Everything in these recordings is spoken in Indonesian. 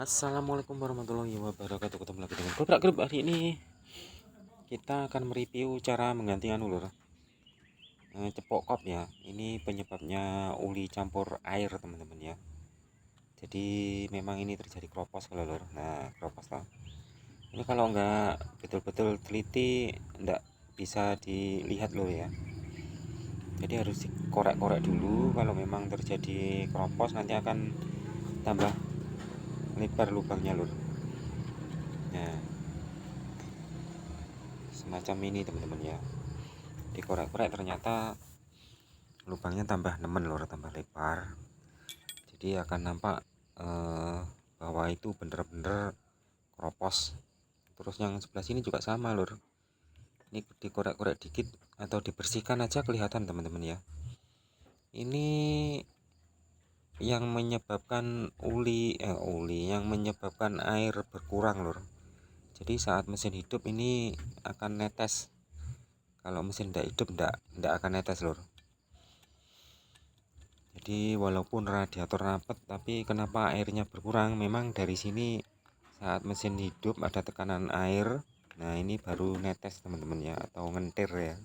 Assalamualaikum warahmatullahi wabarakatuh. Ketemu lagi dengan Gobrak Grup. Hari ini kita akan mereview cara mengganti lur, cepok kop ya. Ini penyebabnya uli campur air teman-teman ya. Jadi memang ini terjadi kropos kalau lur. Nah kropos lah. Ini kalau nggak betul-betul teliti nggak bisa dilihat lur ya. Jadi harus dikorek-korek dulu. Kalau memang terjadi kropos nanti akan tambah lebar lubangnya lur. Nah semacam ini teman-teman ya, dikorek-korek ternyata lubangnya tambah nemen lur, tambah lebar. Jadi akan nampak bahwa itu bener-bener kropos. Terus yang sebelah sini juga sama lur, ini dikorek-korek dikit atau dibersihkan aja kelihatan teman-teman ya. Ini yang menyebabkan yang menyebabkan air berkurang lur. Jadi saat mesin hidup ini akan netes, kalau mesin tidak hidup tidak akan netes lur. Jadi walaupun radiator rapet tapi kenapa airnya berkurang, memang dari sini saat mesin hidup ada tekanan air. Nah ini baru netes teman-teman ya, atau ngentir ya,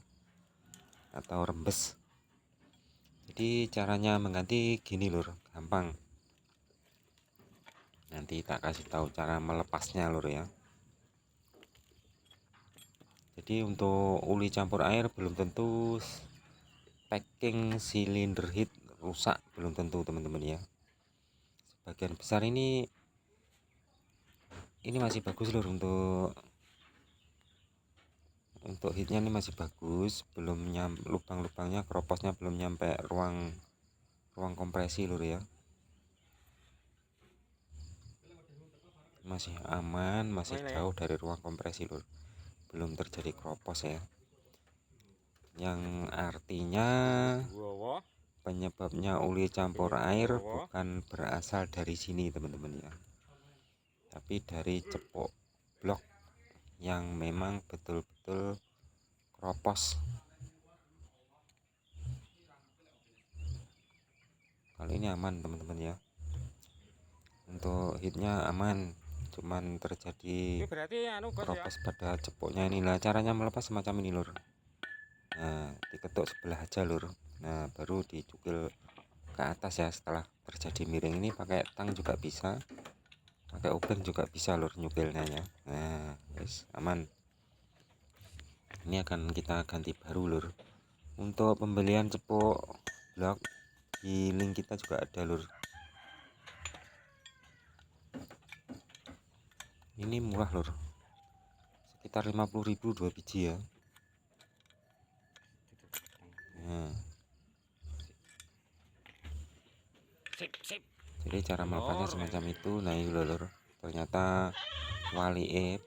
atau rembes. Jadi caranya mengganti gini lur, gampang. Nanti tak kasih tahu cara melepasnya lur ya. Jadi untuk uli campur air belum tentu packing silinder head rusak, belum tentu teman-teman ya. Sebagian besar ini masih bagus lur, untuk heatnya ini masih bagus, belum lubang-lubangnya kroposnya belum nyampe ruang kompresi lur ya, masih aman, masih jauh dari ruang kompresi lur, belum terjadi kropos ya, yang artinya penyebabnya uli campur air bukan berasal dari sini teman-teman ya, tapi dari cepok blok yang memang betul-betul kropos. Kali ini aman teman-teman ya, untuk hitnya aman, cuman terjadi kropos pada cepoknya ini. Nah caranya melepas semacam ini lur, nah diketuk sebelah aja lur, nah baru dicukil ke atas ya. Setelah terjadi miring ini pakai tang juga bisa, pakai obeng juga bisa lur nyukilnya ya. Nah guys aman. Ini akan kita ganti baru lur. Untuk pembelian cepok blok di link kita juga ada lur. Ini murah lur, sekitar 50.000 2 biji ya. Nah, jadi cara melepasnya semacam itu. Nah ini lur, ternyata wali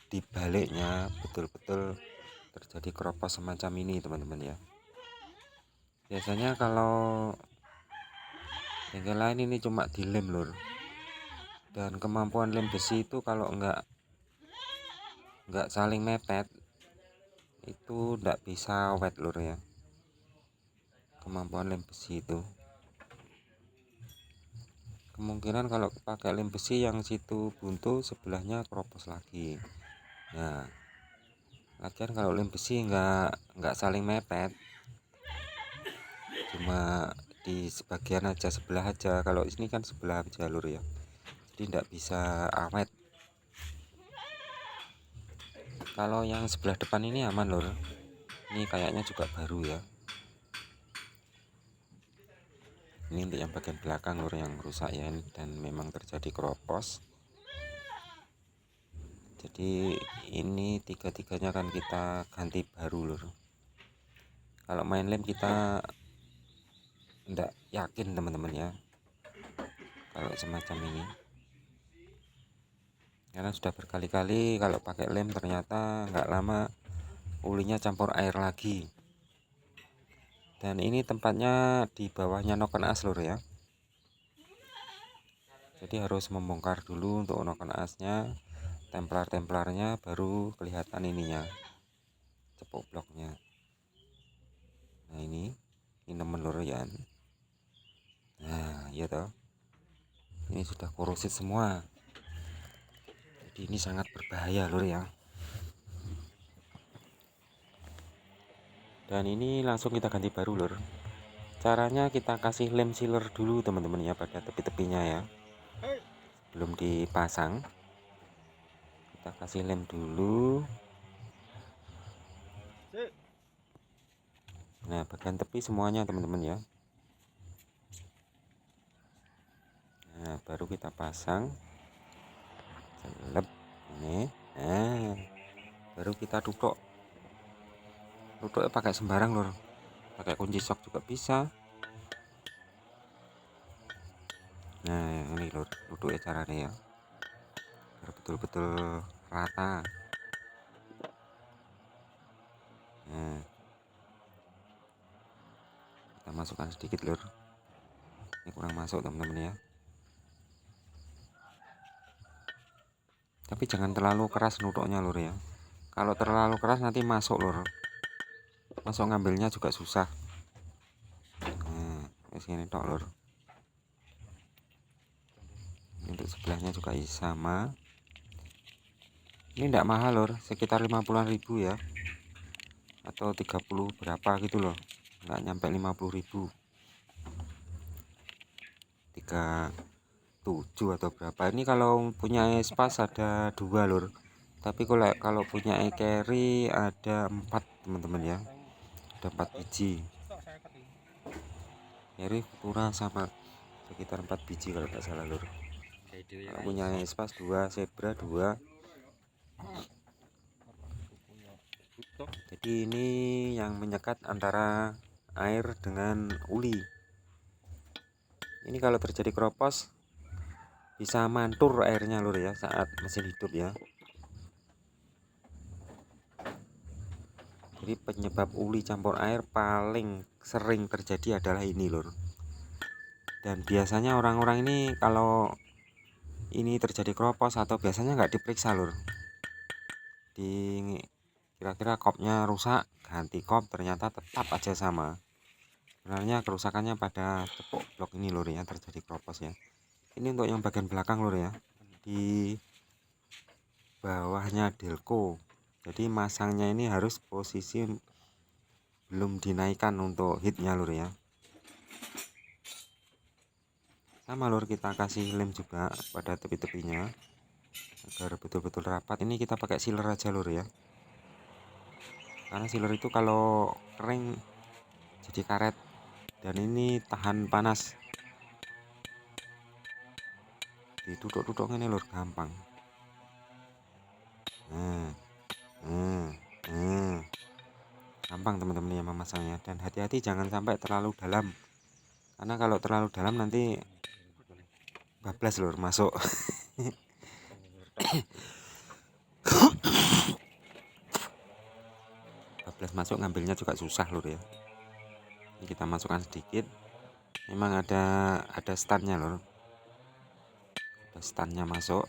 dibaliknya betul-betul terjadi kropos semacam ini teman-teman ya. Biasanya kalau bengkel lain ini cuma dilem lur, dan kemampuan lem besi itu kalau enggak saling mepet itu enggak bisa wet lur ya, kemampuan lem besi itu. Kemungkinan kalau pakai lem besi yang situ buntu sebelahnya kropos lagi. Nah lagian kalau lem besi nggak saling mepet, cuma di sebagian aja, sebelah aja. Kalau ini kan sebelah jalur ya, jadi nggak bisa awet. Kalau yang sebelah depan ini aman lur, ini kayaknya juga baru ya. Ini untuk yang bagian belakang lur yang rusak ya, ini dan memang terjadi kropos. Jadi ini tiga-tiganya akan kita ganti baru lur. Kalau main lem kita enggak yakin teman-teman ya kalau semacam ini, karena sudah berkali-kali kalau pakai lem ternyata nggak lama ulinya campur air lagi. Dan ini tempatnya di bawahnya noken as lur ya, jadi harus membongkar dulu untuk noken asnya, templar-templarnya, baru kelihatan ininya, cepok bloknya. Nah ini nemen lur ya. Nah iya toh, Ini sudah korosit semua, jadi ini sangat berbahaya lur ya. Dan ini langsung kita ganti baru lur. Caranya kita kasih lem sealer dulu teman-teman ya, pada tepi-tepinya ya, belum dipasang. Kita kasih lem dulu. Nah, bagian tepi semuanya teman-teman ya. Nah, baru kita pasang. Celep ini. Nah, baru kita tutup. Tutupnya pakai sembarang lur. Pakai kunci sok juga bisa. Nah, ini lur, tutupnya caranya ya. Biar betul-betul rata. Nah, kita masukkan sedikit lur. Ini kurang masuk teman-teman ya. Tapi jangan terlalu keras nutuknya lur ya. Kalau terlalu keras nanti masuk lur. Masuk ngambilnya juga susah. Nah, sini tok lur. Untuk sebelahnya juga sama. Ini tidak mahal lur, sekitar 50.000 ya, atau 30 berapa gitu loh, nggak nyampe 50.000, 37 atau berapa. Ini kalau punya espas ada 2 lur, tapi kalau punya carry ada 4 teman-teman ya, ada 4 biji. Carry Futura sama sekitar 4 biji kalau nggak salah lur. Kalau punya espas 2, zebra 2. Jadi ini yang menyekat antara air dengan uli. Ini kalau terjadi keropos bisa mantul airnya lur ya saat mesin hidup ya. Jadi penyebab uli campur air paling sering terjadi adalah ini lur. Dan biasanya orang-orang ini kalau ini terjadi keropos atau biasanya nggak diperiksa lur. Kira-kira kopnya rusak, ganti kop, ternyata tetap aja sama. Sebenarnya kerusakannya pada tepuk blok ini lur ya, terjadi keropos ya. Ini untuk yang bagian belakang lur ya, di bawahnya delco. Jadi masangnya ini harus posisi belum dinaikkan untuk hitnya lur ya. Sama lur, kita kasih lem juga pada tepi-tepinya agar betul-betul rapat. Ini kita pakai sealer aja lur ya, karena sealer itu kalau kering jadi karet, dan ini tahan panas. Ditutuk-tutuk ini lur, gampang. Gampang teman-teman ya memasangnya. Dan hati-hati jangan sampai terlalu dalam, karena kalau terlalu dalam nanti bablas lur, masuk. Bablas masuk, ngambilnya juga susah lur ya. Ini kita masukkan sedikit. Memang ada standnya lur, ada standnya masuk.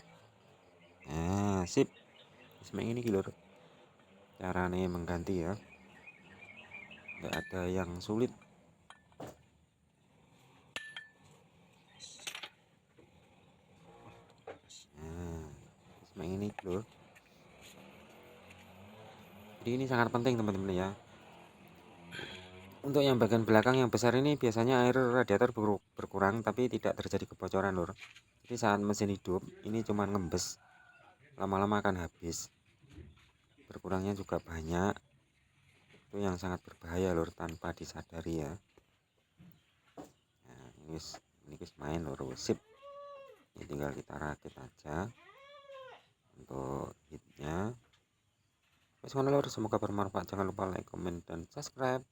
Nah, sip. Seperti ini lur caranya mengganti ya, nggak ada yang sulit. Nah, seperti ini lur. Jadi ini sangat penting teman-teman ya. Untuk yang bagian belakang yang besar ini biasanya air radiator berkurang tapi tidak terjadi kebocoran lur. Jadi saat mesin hidup ini cuma ngembes, lama-lama akan habis. Berkurangnya juga banyak. Itu yang sangat berbahaya lur, tanpa disadari ya. Nah, ini main lur, sip. Ini tinggal kita rakit aja untuk hitnya. Semoga bermanfaat. Jangan lupa like, comment, dan subscribe.